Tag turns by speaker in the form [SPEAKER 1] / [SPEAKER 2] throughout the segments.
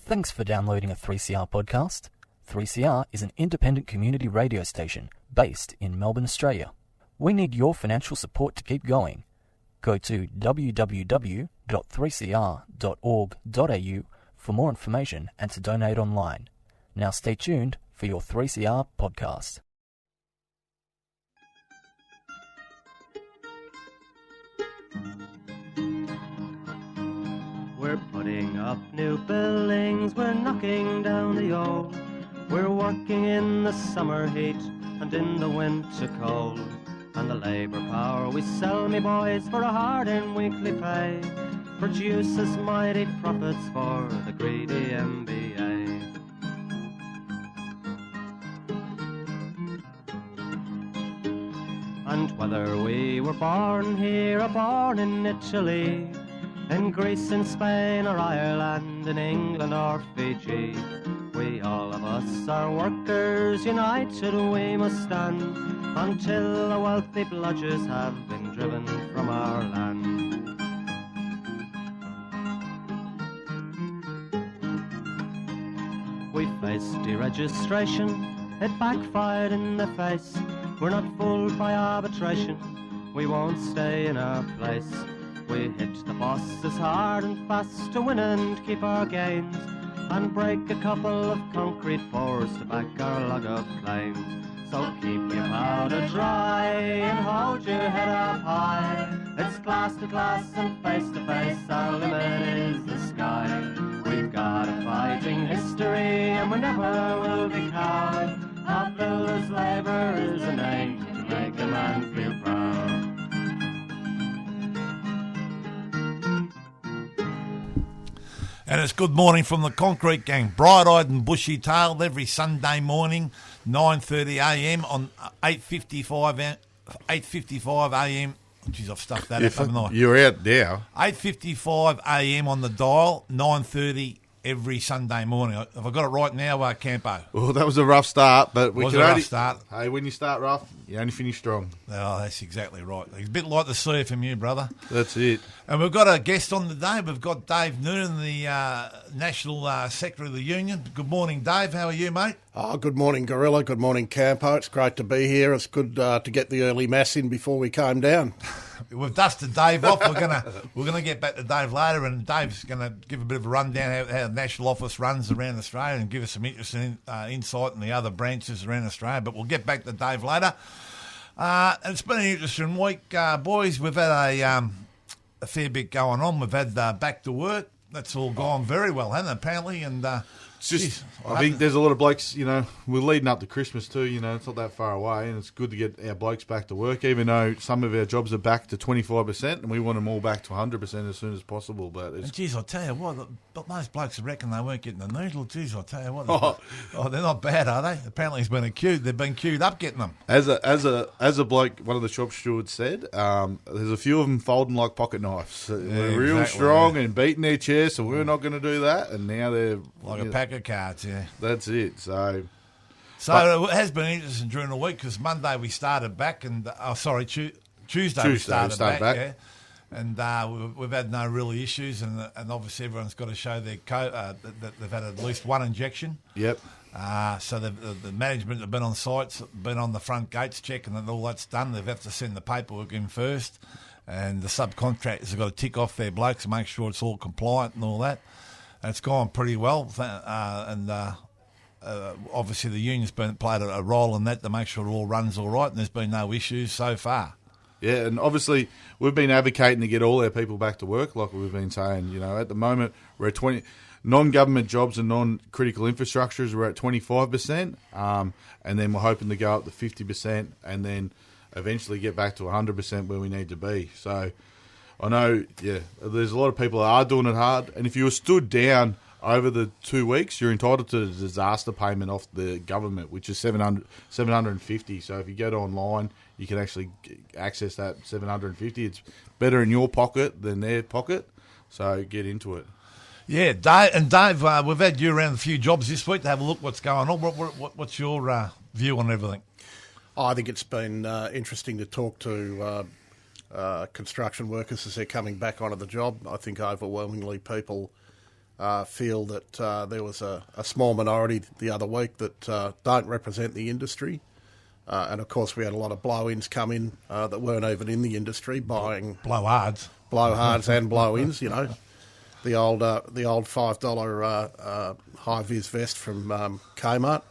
[SPEAKER 1] Thanks for downloading a 3CR podcast. 3CR is an independent community radio station based in Melbourne, Australia. We need your financial support to keep going. Go to www.3cr.org.au for more information and to donate online. Now stay tuned for your 3CR podcast.
[SPEAKER 2] We're putting up new buildings, we're knocking down the old. We're working in the summer heat and in the winter cold. And the labour power we sell, me boys, for a hard and weekly pay produces mighty profits for the greedy MBA. And whether we were born here or born in Italy, in Greece, in Spain or Ireland, in England or Fiji, we all of us are workers, united we must stand, until the wealthy bludgers have been driven from our land. We faced deregistration, it backfired in the face. We're not fooled by arbitration, we won't stay in our place. We hit the bosses hard and fast to win and keep our gains, and break a couple of concrete pours to back our log of claims. So keep your powder dry and hold your head up high. It's class to class and face to face, our limit is the sky. We've got a fighting history and we never will be cowed. Our builders' labour is a name to make a man feel proud.
[SPEAKER 3] And it's good morning from the Concrete Gang, bright-eyed and bushy-tailed every Sunday morning, 9:30am on 8:55am. Jeez, I've stuffed that up, haven't I?
[SPEAKER 4] You're out now.
[SPEAKER 3] 8:55am on the dial, 9:30 every Sunday morning. Have I got it right now, Campo?
[SPEAKER 4] Well, that was a rough start, but we can only...
[SPEAKER 3] rough start.
[SPEAKER 4] Hey, when you start rough, you only finish strong.
[SPEAKER 3] Oh, that's exactly right. It's a bit like the CFMEU, brother.
[SPEAKER 4] That's it.
[SPEAKER 3] And we've got a guest on today. We've got Dave Noonan, the National Secretary of the Union. Good morning, Dave. How are you, mate?
[SPEAKER 5] Oh, good morning, Gorilla. Good morning, Campo. It's great to be here. It's good to get the early mass in before we came down.
[SPEAKER 3] We've dusted Dave off. We're gonna get back to Dave later, and Dave's gonna give a bit of a rundown how the National Office runs around Australia and give us some interesting insight in the other branches around Australia. But we'll get back to Dave later. It's been an interesting week, boys. We've had a fair bit going on. We've had back to work. That's all gone very well, hasn't it, apparently? And
[SPEAKER 4] it's just, I think there's a lot of blokes, we're leading up to Christmas too, it's not that far away, and it's good to get our blokes back to work, even though some of our jobs are back to 25%, and we want them all back to 100% as soon as possible. But it's...
[SPEAKER 3] Geez, I'll tell you what, but those blokes reckon they weren't getting the needle. Geez, I'll tell you what. They're not bad, are they? Apparently they've been queued up getting them.
[SPEAKER 4] As a bloke, one of the shop stewards said, there's a few of them folding like pocket knives. They're real strong and beating their chairs, so we're not going to do that, and now they're...
[SPEAKER 3] Like a pack of cards, yeah.
[SPEAKER 4] That's it. So
[SPEAKER 3] it has been interesting during the week because Monday we started back, and Tuesday we started back. Yeah, and we've had no real issues, and obviously everyone's got to show their that they've had at least one injection.
[SPEAKER 4] Yep.
[SPEAKER 3] So the management have been on sites, been on the front gates checking that all that's done. They've had to send the paperwork in first, and the subcontractors have got to tick off their blokes and make sure it's all compliant and all that. And it's gone pretty well, obviously the union's played a role in that to make sure it all runs all right, and there's been no issues so far.
[SPEAKER 4] Yeah, and obviously we've been advocating to get all our people back to work, like we've been saying. At the moment we're at 20 non-government jobs and non-critical infrastructures. We're at 25%, and then we're hoping to go up to 50%, and then eventually get back to 100% where we need to be. So. I know, there's a lot of people that are doing it hard, and if you were stood down over the 2 weeks, you're entitled to a disaster payment off the government, which is $750. So if you go to online, you can actually access that $750. It's better in your pocket than their pocket, so get into it.
[SPEAKER 3] Yeah, Dave, we've had you around a few jobs this week to have a look what's going on. What's your view on everything?
[SPEAKER 5] I think it's been interesting to talk to construction workers as they're coming back onto the job. I think overwhelmingly people feel that there was a small minority the other week that don't represent the industry. And, of course, we had a lot of blow-ins come in that weren't even in the industry buying...
[SPEAKER 3] Blowhards.
[SPEAKER 5] Blowhards and blow-ins, you know. The old $5 high-vis vest from Kmart.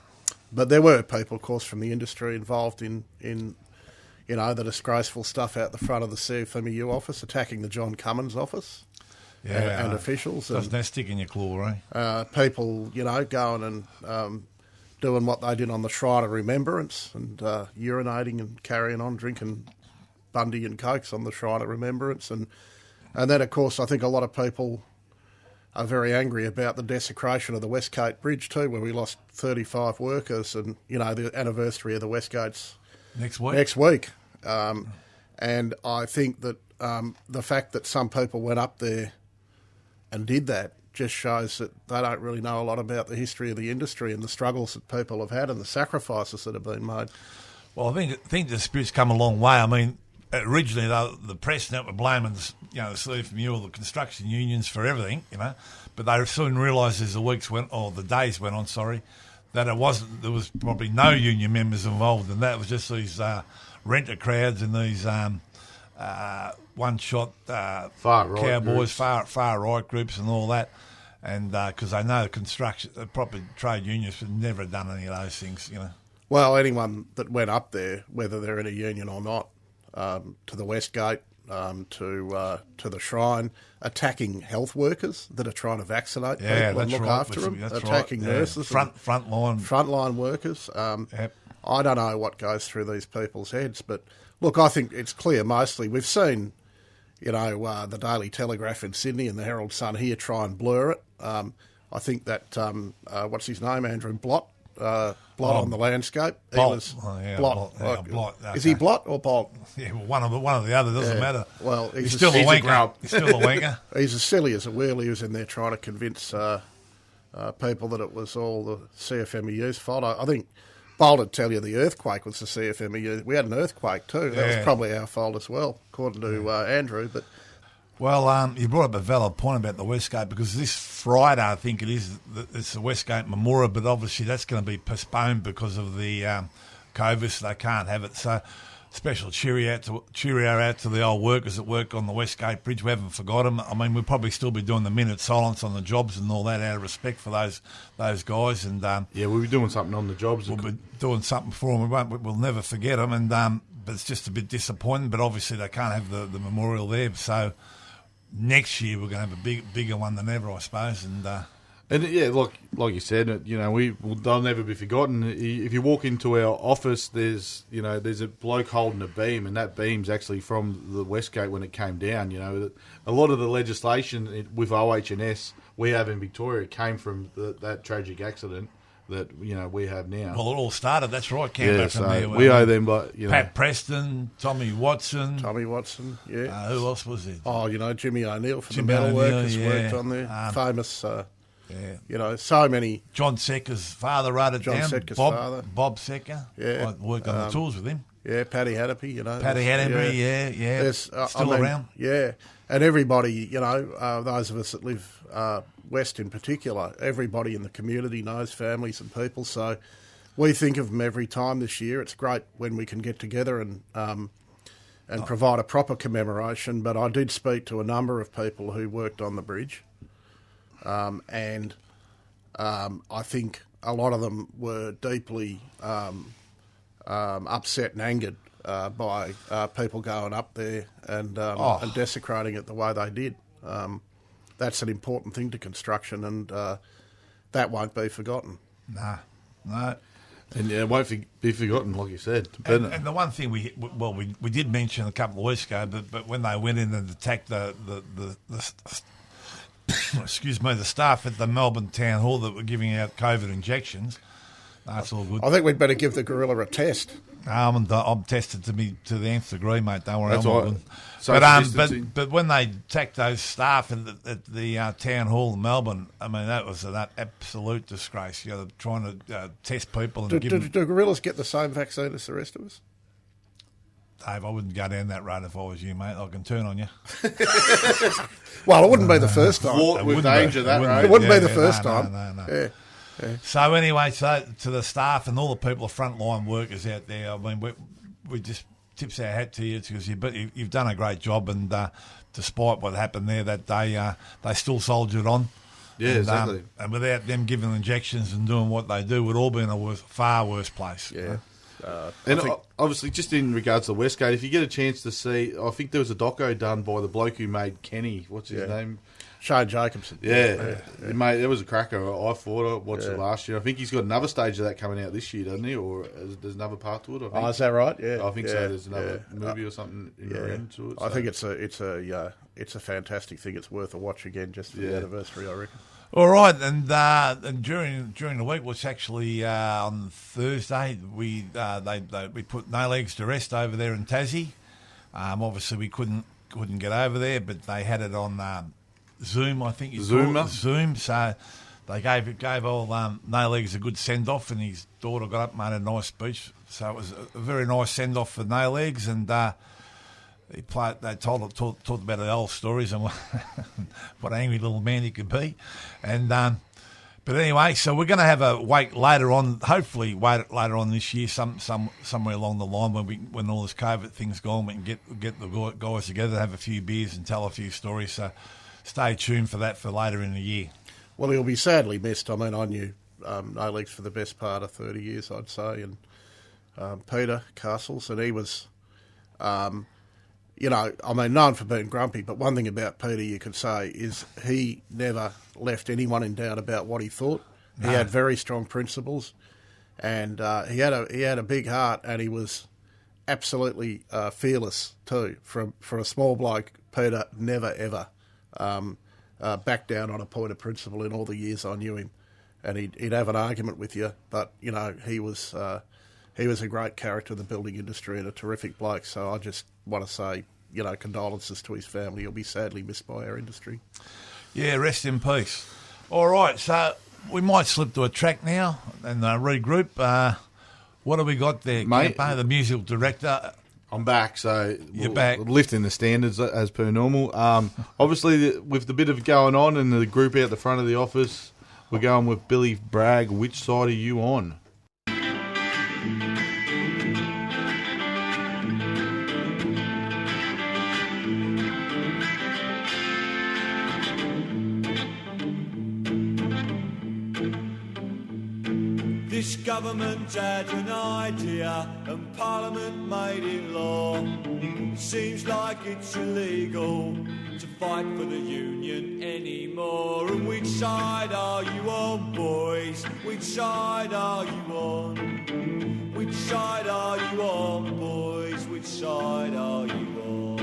[SPEAKER 5] But there were people, of course, from the industry involved in you know, the disgraceful stuff out the front of the CFMEU office, attacking the John Cummins office and officials.
[SPEAKER 3] Doesn't that stick in your claw, eh?
[SPEAKER 5] People, you know, going and doing what they did on the Shrine of Remembrance and urinating and carrying on, drinking Bundy and Cokes on the Shrine of Remembrance. And then, of course, I think a lot of people are very angry about the desecration of the Westgate Bridge too, where we lost 35 workers and, you know, the anniversary of the Westgate's
[SPEAKER 3] next week.
[SPEAKER 5] And I think that the fact that some people went up there and did that just shows that they don't really know a lot about the history of the industry and the struggles that people have had and the sacrifices that have been made.
[SPEAKER 3] Well, I think the disputes come a long way. I mean, originally the press net were blaming the CFMEU or the construction unions for everything, you know, but they soon realised as the days went on, that there was probably no union members involved in that. It was just these renter crowds and these one-shot
[SPEAKER 4] far right
[SPEAKER 3] cowboys,
[SPEAKER 4] groups.
[SPEAKER 3] far right groups and all that. And because they know the proper trade unions have never done any of those things, you know.
[SPEAKER 5] Well, anyone that went up there, whether they're in a union or not, to the Westgate, to the Shrine, attacking health workers that are trying to vaccinate people and look after them, attacking nurses, frontline workers.
[SPEAKER 3] Yep.
[SPEAKER 5] I don't know what goes through these people's heads, but look, I think it's clear mostly. We've seen, you know, the Daily Telegraph in Sydney and the Herald Sun here try and blur it. I think that, what's his name, Andrew Blott on the landscape.
[SPEAKER 3] Blott.
[SPEAKER 5] He was
[SPEAKER 3] Blott.
[SPEAKER 5] Blott.
[SPEAKER 3] Okay.
[SPEAKER 5] Is he Blott or Bolt?
[SPEAKER 3] Yeah, well, one of the other doesn't matter.
[SPEAKER 5] Well,
[SPEAKER 3] he's still a wanker. He's still a wanker.
[SPEAKER 5] He's as silly as a wheel. He was in there trying to convince people that it was all the CFMEU's fault. I think Bolt would tell you the earthquake was the CFMEU. We had an earthquake too. That was probably our fault as well, according to Andrew. But
[SPEAKER 3] well, you brought up a valid point about the Westgate because this Friday, I think it is, it's the Westgate Memorial, but obviously that's going to be postponed because of the COVID, so they can't have it. So special cheerio out to the old workers that work on the Westgate Bridge. We haven't forgot them. I mean, we'll probably still be doing the minute silence on the jobs and all that out of respect for those guys. And
[SPEAKER 4] we'll be doing something on the jobs.
[SPEAKER 3] We'll be doing something for them. We'll never forget them. And but it's just a bit disappointing. But obviously they can't have the memorial there. So next year we're going to have a bigger one than ever, I suppose.
[SPEAKER 4] And yeah, like you said, you know, they'll never be forgotten. If you walk into our office, there's a bloke holding a beam, and that beam's actually from the Westgate when it came down. You know, a lot of the legislation with OH&S we have in Victoria came from that tragic accident that, you know, we have now.
[SPEAKER 3] Well, it all started. That's right, Campo.
[SPEAKER 4] Yeah,
[SPEAKER 3] from
[SPEAKER 4] so
[SPEAKER 3] there.
[SPEAKER 4] we owe them, but you know,
[SPEAKER 3] Pat Preston, Tommy Watson,
[SPEAKER 5] yeah.
[SPEAKER 3] Who else was there?
[SPEAKER 5] Oh, you know, Jimmy O'Neill from the metal workers worked on there. Famous. You know, so many.
[SPEAKER 3] John Secker's father wrote it down.
[SPEAKER 5] Secker's father.
[SPEAKER 3] Bob Secker.
[SPEAKER 5] Yeah.
[SPEAKER 3] I worked on the tools with him.
[SPEAKER 5] Yeah, Paddy Haddapy, you know.
[SPEAKER 3] Paddy Haddapy, yeah. Still around.
[SPEAKER 5] Yeah. And everybody, you know, those of us that live west in particular, everybody in the community knows families and people. So we think of them every time this year. It's great when we can get together and provide a proper commemoration. But I did speak to a number of people who worked on the bridge. And I think a lot of them were deeply upset and angered by people going up there and desecrating it the way they did. That's an important thing to construction, and that won't be forgotten.
[SPEAKER 3] No.
[SPEAKER 4] And it won't be forgotten, like you said.
[SPEAKER 3] And the one thing we did mention a couple of weeks ago, but when they went in and attacked the excuse me, the staff at the Melbourne Town Hall that were giving out COVID injections. That's all good.
[SPEAKER 5] I think we'd better give the gorilla a test.
[SPEAKER 3] I'm tested to the nth degree, mate. Don't worry.
[SPEAKER 4] That's right.
[SPEAKER 3] But when they attacked those staff at the Town Hall in Melbourne, I mean, that was an absolute disgrace. You know, trying to test people. And
[SPEAKER 5] do gorillas get the same vaccine as the rest of us?
[SPEAKER 3] Dave, I wouldn't go down that road if I was you, mate. I can turn on you.
[SPEAKER 5] Well, it wouldn't be the first time.
[SPEAKER 4] Fraught with danger, that road.
[SPEAKER 5] It wouldn't be the first
[SPEAKER 3] no,
[SPEAKER 5] time.
[SPEAKER 3] No.
[SPEAKER 5] Yeah.
[SPEAKER 3] So anyway, so to the staff and all the people, the frontline workers out there, I mean, we just tips our hat to you because you've done a great job, and despite what happened there that day, they still soldiered on.
[SPEAKER 4] Yeah,
[SPEAKER 3] and,
[SPEAKER 4] exactly.
[SPEAKER 3] And without them giving injections and doing what they do, we'd all be in a far worse place.
[SPEAKER 5] Yeah.
[SPEAKER 4] And obviously, just in regards to Westgate, if you get a chance to see, I think there was a doco done by the bloke who made Kenny. What's his name?
[SPEAKER 5] Shane Jacobson.
[SPEAKER 4] Yeah. Mate, it was a cracker. I thought I watched it last year. I think he's got another stage of that coming out this year, doesn't he? Or there's another part to it, I think.
[SPEAKER 5] Oh, is that right? Yeah.
[SPEAKER 4] I think so. There's another movie or something in the end to it.
[SPEAKER 5] I think it's a fantastic thing. It's worth a watch again just for the anniversary, I reckon.
[SPEAKER 3] All right, and during the week, which actually on Thursday, we put No Legs to rest over there in Tassie. Obviously, we couldn't get over there, but they had it on Zoom, I think. Zoom. So they gave all No Legs a good send off, and his daughter got up and made a nice speech. So it was a very nice send off for No Legs, and they talked about the old stories and what an angry little man he could be, and but anyway, so we're going to have a wake later on, hopefully later on this year, somewhere along the line when all this COVID thing's gone, we can get the guys together, have a few beers and tell a few stories. So stay tuned for that for later in the year.
[SPEAKER 5] Well, he'll be sadly missed. I mean, I knew No Legs for the best part of 30 years, I'd say, and Peter Castles, and he was. Known for being grumpy, but one thing about Peter you could say is he never left anyone in doubt about what he thought. No. He had very strong principles, and he had a big heart, and he was absolutely fearless too. For a small bloke, Peter never ever backed down on a point of principle in all the years I knew him, and he'd have an argument with you, but he was a great character in the building industry and a terrific bloke. So I just want to say, condolences to his family. He'll be sadly missed by our industry.
[SPEAKER 3] Yeah, rest in peace. All right, so we might slip to a track now and regroup. What have we got there,
[SPEAKER 4] mate?
[SPEAKER 3] Campo, the musical director?
[SPEAKER 4] I'm back, so
[SPEAKER 3] you're back.
[SPEAKER 4] Lifting the standards as per normal. Obviously, with the bit of going on and the group out the front of the office, we're going with Billy Bragg. Which side are you on?
[SPEAKER 6] This government had an idea and Parliament made it law. Seems like it's illegal to fight for the union anymore. And which side are you on, boys? Which side are you on? Which side are you on, boys? Which side are you on?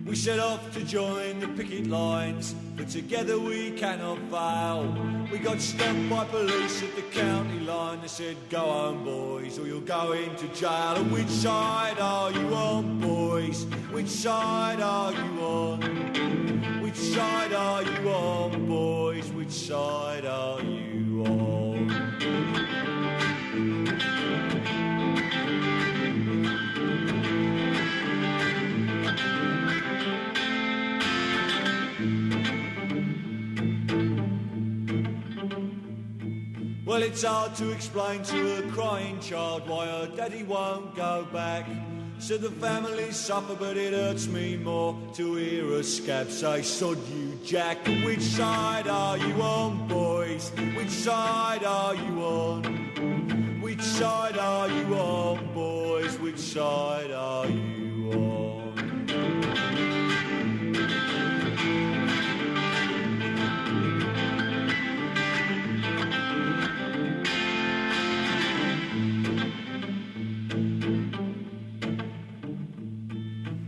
[SPEAKER 6] We set off to join the picket lines, but together we cannot fail. We got stopped by police at the county line. They said, go home, boys, or you'll go into jail. And which side are you on, boys? Which side are you on? Which side are you on, boys? Which side are you on? Well, it's hard to explain to a crying child why her daddy won't go back. So the family suffer, but it hurts me more to hear a scab say, sod you, Jack. And which side are you on, boys? Which side are you on? Which side are you on, boys? Which side are you on?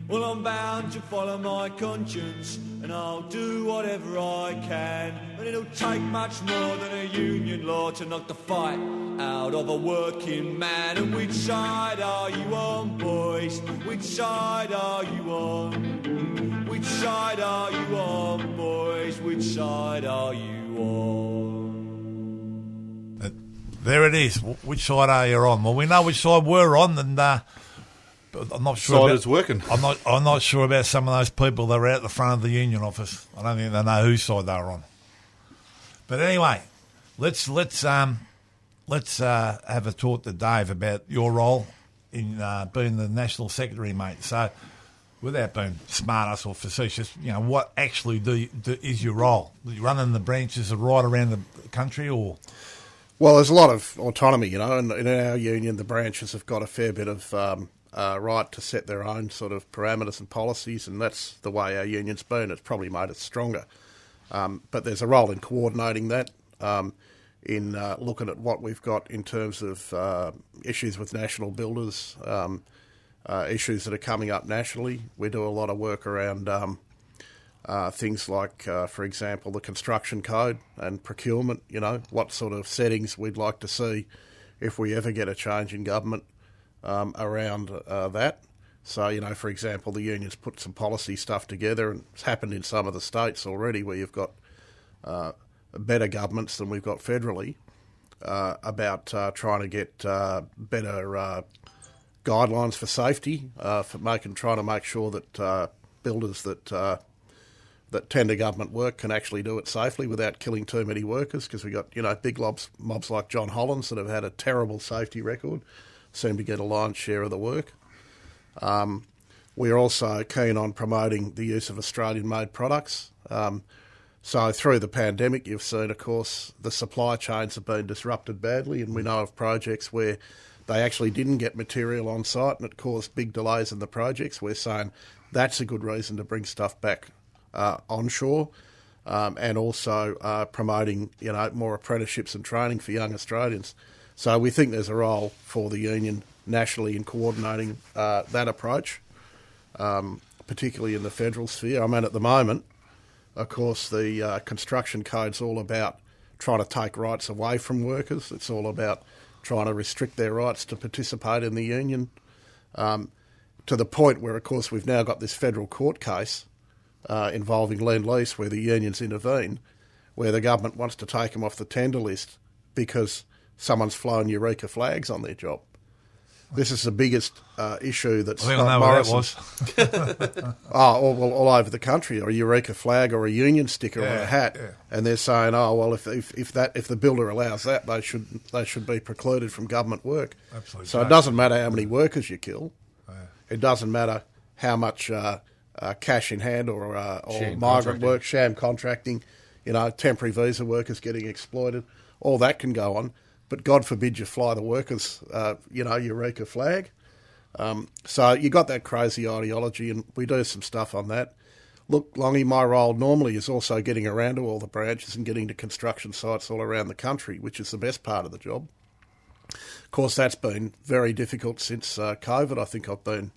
[SPEAKER 6] Well, I'm bound to follow my conscience. and I'll do whatever I can. And it'll take much more than a union law to knock the fight out of a working man. And which side are you on, boys? Which side are you on? Which side are you on, boys? Which side are you on?
[SPEAKER 3] There it is. Which side are you on? Well, we know which side we're on, and but I'm not sure.
[SPEAKER 4] Side is working.
[SPEAKER 3] I'm not sure about some of those people that were out the front of the union office. I don't think they know whose side they were on. But anyway, let's have a talk to Dave about your role in being the national secretary, mate. So, without being smart-ass or facetious, what actually is your role? Are you running the branches right around the country, or?
[SPEAKER 5] Well, there's a lot of autonomy, and in our union, the branches have got a fair bit of right to set their own sort of parameters and policies, and that's the way our union's been. It's probably made us stronger. But there's a role in coordinating that, in looking at what we've got in terms of issues with national builders, issues that are coming up nationally. We do a lot of work around things like, for example, the construction code and procurement, what sort of settings we'd like to see if we ever get a change in government around that. So, for example, the union's put some policy stuff together, and it's happened in some of the states already where you've got better governments than we've got federally about trying to get better guidelines for safety, trying to make sure that builders that tender government work can actually do it safely without killing too many workers, because we've got, big mobs like John Hollands that have had a terrible safety record, seem to get a lion's share of the work. We're also keen on promoting the use of Australian-made products. So through the pandemic, you've seen, of course, the supply chains have been disrupted badly, and we know of projects where they actually didn't get material on site and it caused big delays in the projects. We're saying that's a good reason to bring stuff back onshore, and also promoting, more apprenticeships and training for young Australians. So we think there's a role for the union nationally in coordinating that approach, particularly in the federal sphere. I mean, at the moment, of course, the construction code's all about trying to take rights away from workers. It's all about trying to restrict their rights to participate in the union, to the point where, of course, we've now got this federal court case involving Lend-Lease where the unions intervene, where the government wants to take them off the tender list because someone's flown Eureka flags on their job. This is the biggest issue that's
[SPEAKER 3] I think I know what that was.
[SPEAKER 5] all over the country, or a Eureka flag or a union sticker on a hat, and they're saying, if the builder allows that, they should be precluded from government work.
[SPEAKER 3] Absolutely.
[SPEAKER 5] So it doesn't matter how many workers you kill. It doesn't matter how much cash in hand or migrant work, sham contracting, temporary visa workers getting exploited. All that can go on. But God forbid you fly the workers, Eureka flag. So you got that crazy ideology, and we do some stuff on that. Look, Longy, my role normally is also getting around to all the branches and getting to construction sites all around the country, which is the best part of the job. Of course, that's been very difficult since COVID. I think I've been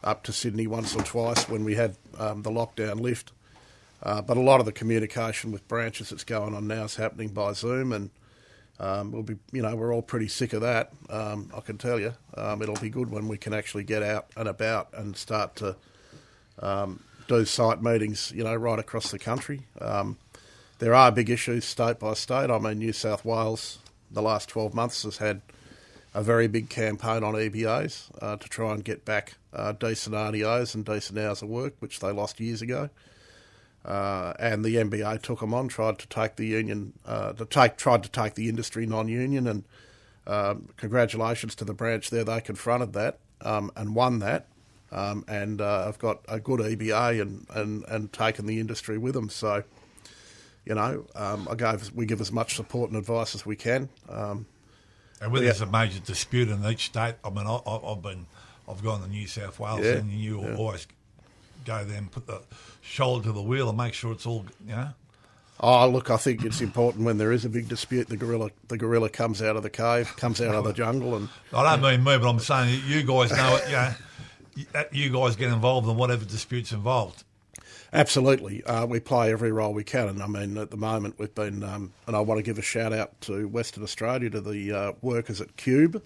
[SPEAKER 5] up to Sydney once or twice when we had the lockdown lift. But a lot of the communication with branches that's going on now is happening by Zoom, and we're all pretty sick of that. I can tell you, it'll be good when we can actually get out and about and start to do site meetings, right across the country. There are big issues state by state. I mean, New South Wales, the last 12 months has had a very big campaign on EBAs to try and get back decent RDOs and decent hours of work, which they lost years ago. And the NBA took them on, tried to take the union, tried to take the industry non-union, and congratulations to the branch there. They confronted that and won that, and have got a good EBA and taken the industry with them. So, we give as much support and advice as we can.
[SPEAKER 3] And when there's a major dispute in each state, I mean, I've gone to New South Wales, and you always go there and put the shoulder to the wheel and make sure it's all,
[SPEAKER 5] Oh, look, I think it's important when there is a big dispute, the gorilla comes out of the cave, comes out of the jungle. And
[SPEAKER 3] I don't mean me, but I'm saying you guys know it, you guys get involved in whatever dispute's involved.
[SPEAKER 5] Absolutely. We play every role we can. And I mean, at the moment, we've been, and I want to give a shout out to Western Australia, to the workers at Cube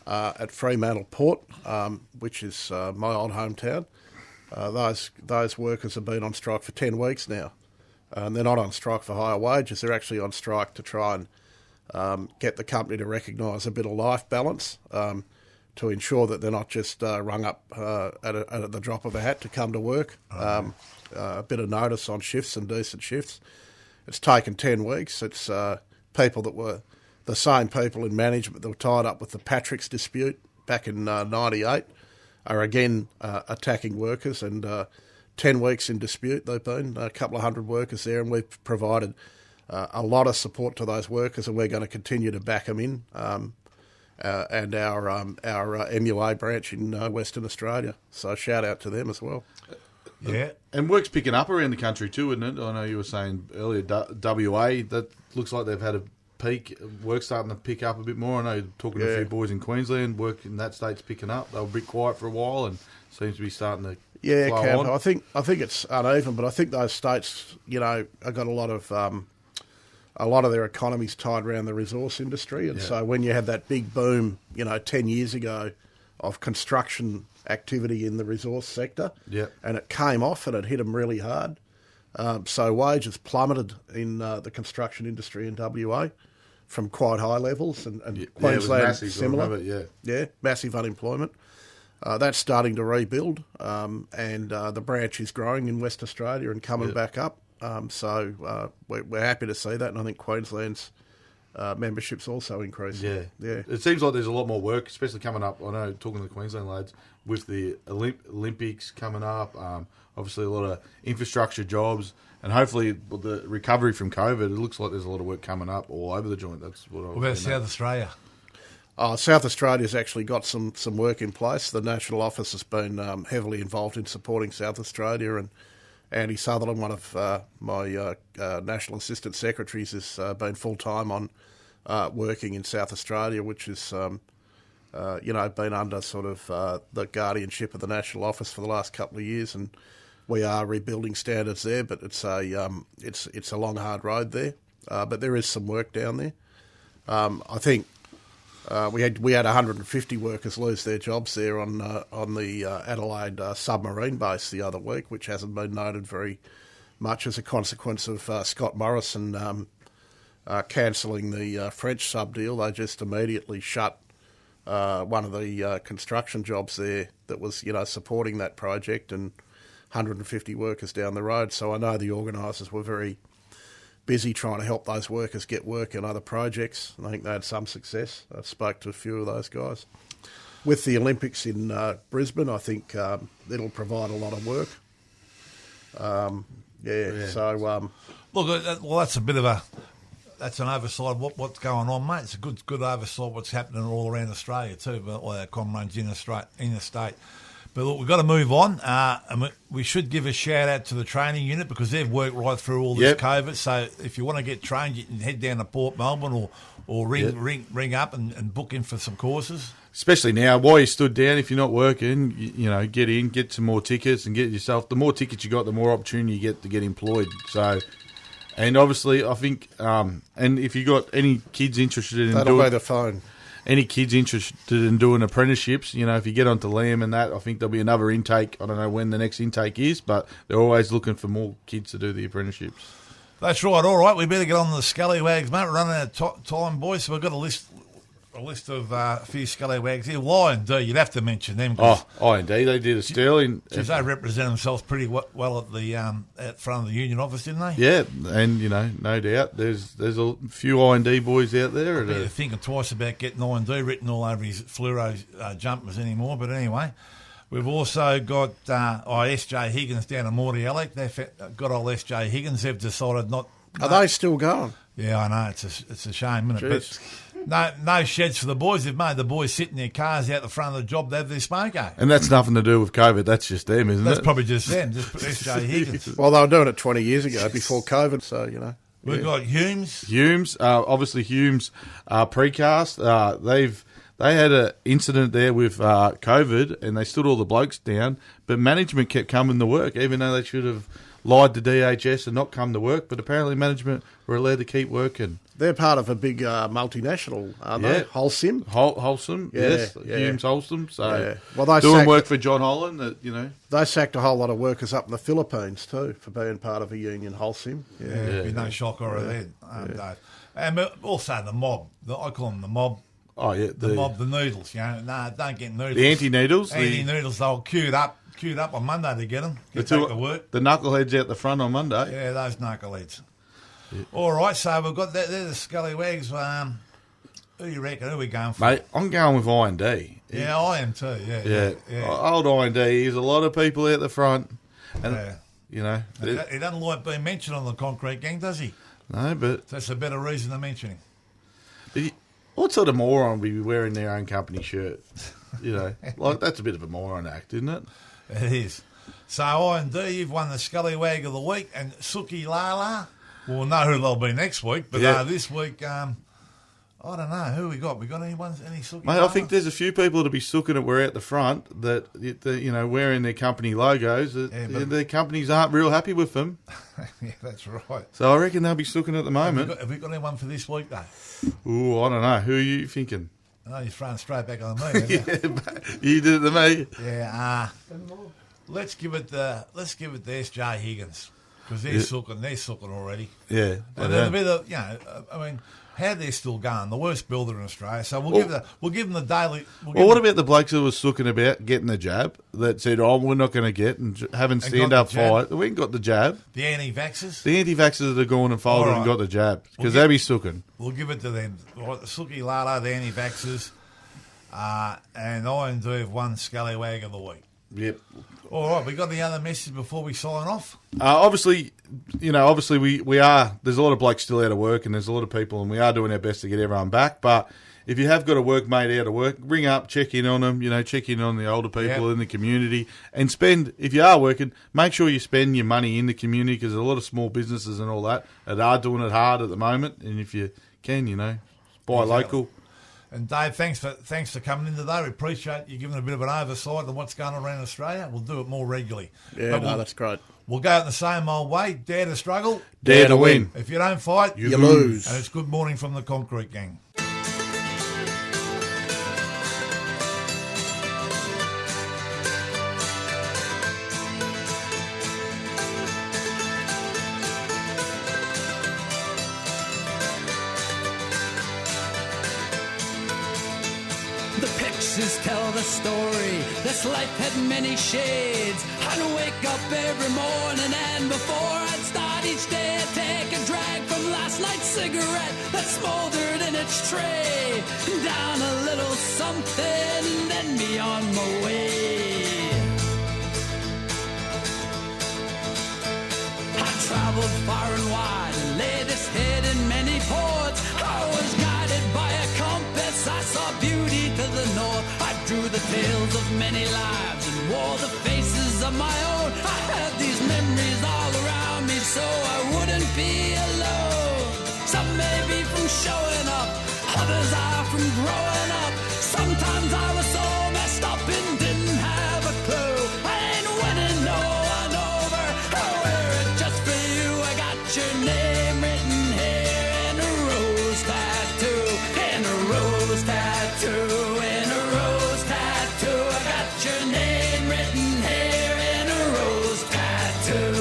[SPEAKER 5] at Fremantle Port, which is my old hometown. Those workers have been on strike for 10 weeks now. And they're not on strike for higher wages, they're actually on strike to try and get the company to recognise a bit of life balance, to ensure that they're not just rung up at the drop of a hat to come to work. A bit of notice on shifts and decent shifts. It's taken 10 weeks. It's people that were the same people in management that were tied up with the Patrick's dispute back in 98 are again attacking workers, and 10 weeks in dispute they've been, a couple of hundred workers there, and we've provided a lot of support to those workers, and we're going to continue to back them in, and our MUA branch in Western Australia. So shout out to them as well.
[SPEAKER 3] Yeah.
[SPEAKER 4] And work's picking up around the country too, isn't it? I know you were saying earlier, WA, that looks like they've had a peak. Work's starting to pick up a bit more. I know you're talking to a few boys in Queensland, work in that state's picking up. They were a bit quiet for a while and seems to be starting to flow
[SPEAKER 5] Campo,
[SPEAKER 4] on.
[SPEAKER 5] I think it's uneven, but I think those states, have got a lot of their economies tied around the resource industry, and so when you had that big boom, 10 years ago of construction activity in the resource sector, and it came off and it hit them really hard. So wages plummeted in the construction industry in WA from quite high levels, and Queensland
[SPEAKER 4] massive,
[SPEAKER 5] similar. Massive unemployment. That's starting to rebuild, and the branch is growing in West Australia and coming back up. So we're happy to see that, and I think Queensland's membership's also increasing. Yeah.
[SPEAKER 4] It seems like there's a lot more work, especially coming up. I know, talking to the Queensland lads, with the Olympics coming up, obviously a lot of infrastructure jobs, and hopefully with the recovery from COVID, it looks like there's a lot of work coming up all over the joint. That's what I was.
[SPEAKER 3] What about South Australia?
[SPEAKER 5] South Australia's actually got some work in place. The National Office has been heavily involved in supporting South Australia, and Andy Sutherland, one of my National Assistant Secretaries, has been full-time on working in South Australia, which is, been under sort of the guardianship of the National Office for the last couple of years, and we are rebuilding standards there, but it's a long, hard road there. But there is some work down there. I think we had 150 workers lose their jobs there on the Adelaide submarine base the other week, which hasn't been noted very much as a consequence of Scott Morrison cancelling the French sub deal. They just immediately shut one of the construction jobs there that was supporting that project, and 150 workers down the road. So I know the organisers were very busy trying to help those workers get work in other projects. I think they had some success. I spoke to a few of those guys. With the Olympics in Brisbane, I think it'll provide a lot of work. So
[SPEAKER 3] look, well, that's a bit of that's an oversight. What's going on, mate? It's a good oversight. What's happening all around Australia too, but all our comrades in the state. But look, we've got to move on, and we should give a shout out to the training unit because they've worked right through all this COVID. So if you want to get trained, you can head down to Port Melbourne or ring up and book in for some courses. Especially
[SPEAKER 4] now, while you stood down, if you're not working, get in, get some more tickets, and get yourself. The more tickets you got, the more opportunity you get to get employed. So, and obviously, I think, and if you got any kids interested in
[SPEAKER 5] that'll be the phone.
[SPEAKER 4] Any kids interested in doing apprenticeships, if you get onto Liam and that, I think there'll be another intake. I don't know when the next intake is, but they're always looking for more kids to do the apprenticeships.
[SPEAKER 3] That's right. All right, we better get on the scallywags, mate. We're running out of time, boys. So we've got a list of a few scallywags here. Well, I&D, you'd have to mention them.
[SPEAKER 4] I&D, they did a sterling.
[SPEAKER 3] Because they represent themselves pretty well at the at front of the union office, didn't they?
[SPEAKER 4] Yeah, and no doubt, there's a few I&D boys out there.
[SPEAKER 3] They're thinking twice about getting I&D written all over his fluoro jumpers anymore. But anyway, we've also got SJ Higgins down in Mordialloc. They've got old SJ Higgins. They've decided not.
[SPEAKER 5] Are they still going?
[SPEAKER 3] Yeah, I know. It's a shame, isn't it? But no sheds for the boys. They've made the boys sit in their cars out the front of the job to have their smoko.
[SPEAKER 4] And that's nothing to do with COVID. That's just them, isn't it?
[SPEAKER 3] That's probably just them. Just SJ Higgins.
[SPEAKER 5] Well, they were doing it 20 years ago before COVID, so,
[SPEAKER 3] We've got Humes.
[SPEAKER 4] Obviously Humes precast. They had an incident there with COVID, and they stood all the blokes down, but management kept coming to work, even though they should have lied to DHS and not come to work, but apparently management were allowed to keep working.
[SPEAKER 5] They're part of a big multinational, aren't they? Wholesome.
[SPEAKER 4] Wholesome, yes. Humes Wholesome. So
[SPEAKER 5] well, they
[SPEAKER 4] doing work for John Holland,
[SPEAKER 5] They sacked a whole lot of workers up in the Philippines too for being part of a union, Wholesome.
[SPEAKER 3] Be no shock or Dave. And also the mob. I call them the mob.
[SPEAKER 4] Oh, yeah.
[SPEAKER 3] The mob, the noodles, don't get noodles.
[SPEAKER 4] The anti-noodles?
[SPEAKER 3] Anti-noodles, they were queued up on Monday to get them. Get back to work.
[SPEAKER 4] The knuckleheads out the front on Monday.
[SPEAKER 3] Yeah, those knuckleheads. Yeah. All right, so we've got that. They're the scallywags. Who do you reckon? Who are we going for?
[SPEAKER 4] Mate, I'm going with I&D.
[SPEAKER 3] Yeah, I am too, yeah.
[SPEAKER 4] Old I&D, there's a lot of people out the front. And,
[SPEAKER 3] he doesn't like being mentioned on the concrete gang, does he?
[SPEAKER 4] No, but...
[SPEAKER 3] That's a better reason to mention him.
[SPEAKER 4] What sort of moron would be wearing their own company shirt? That's a bit of a moron act, isn't it?
[SPEAKER 3] It is. So I&D, you've won the Scullywag of the week, and Suki Lala, we'll know who they'll be next week, but this week, I don't know, who we got? We got any Suki
[SPEAKER 4] Mate,
[SPEAKER 3] Lala?
[SPEAKER 4] I think there's a few people to be sooking it. We're at the front that, wearing their company logos. Their companies aren't real happy with them.
[SPEAKER 3] Yeah, that's right.
[SPEAKER 4] So I reckon they'll be sooking at the moment.
[SPEAKER 3] Have we got anyone for this week, though?
[SPEAKER 4] Ooh, I don't know. Who are you thinking?
[SPEAKER 3] Oh, you're throwing straight back on me.
[SPEAKER 4] You did it to me.
[SPEAKER 3] Yeah. Let's give it to SJ Higgins because they're sooking already.
[SPEAKER 4] Yeah,
[SPEAKER 3] and then a bit of how they're still going, the worst builder in Australia. So we'll give them the daily.
[SPEAKER 4] What about the blokes who were sooking about getting the jab that said, "Oh, we're not going to get," and having stand-up fight? We ain't got the jab.
[SPEAKER 3] The anti-vaxxers.
[SPEAKER 4] The anti-vaxxers that are going and folded and got the jab because they'll be sooking.
[SPEAKER 3] We'll give it to them. Right, the Suki Lala, the anti-vaxxers, and I&D have won Scallywag of the week.
[SPEAKER 4] Yep.
[SPEAKER 3] All right, we got any other message before we sign off?
[SPEAKER 4] Obviously we are. There's a lot of blokes still out of work, and there's a lot of people, and we are doing our best to get everyone back. But if you have got a workmate out of work, ring up, check in on them. Check in on the older people in the community, and spend. If you are working, make sure you spend your money in the community because there's a lot of small businesses and all that are doing it hard at the moment. And if you can, buy local.
[SPEAKER 3] And Dave, thanks for coming in today. We appreciate you giving a bit of an oversight of what's going on around Australia. We'll do it more regularly.
[SPEAKER 5] Yeah, that's great.
[SPEAKER 3] We'll go out the same old way. Dare to struggle.
[SPEAKER 4] Dare to win.
[SPEAKER 3] If you don't fight,
[SPEAKER 5] you lose.
[SPEAKER 3] And it's good morning from the Concrete Gang.
[SPEAKER 7] Tell the story, this life had many shades. I'd wake up every morning and before I'd start each day I'd take a drag from last night's cigarette that smoldered in its tray. Down a little something and then be on my way. I traveled far and wide and laid this head in many ports. I was guided by a compass, I saw beauty to the north. I drew the tales of many lives and wore the faces of my own. I had these memories all around me so I wouldn't be alone. Some may be from showing up, others are from growing up. Sometimes I was so messed up and didn't have a clue. I ain't winning, no, I'm over. I wear it just for you. I got your name written here in a rose tattoo, in a rose tattoo. Your name written here in a rose tattoo.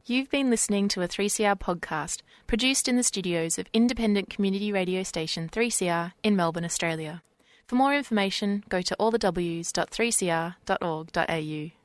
[SPEAKER 8] You've been listening to a 3CR podcast produced in the studios of independent community radio station 3CR in Melbourne, Australia. For more information, go to allthews.3cr.org.au.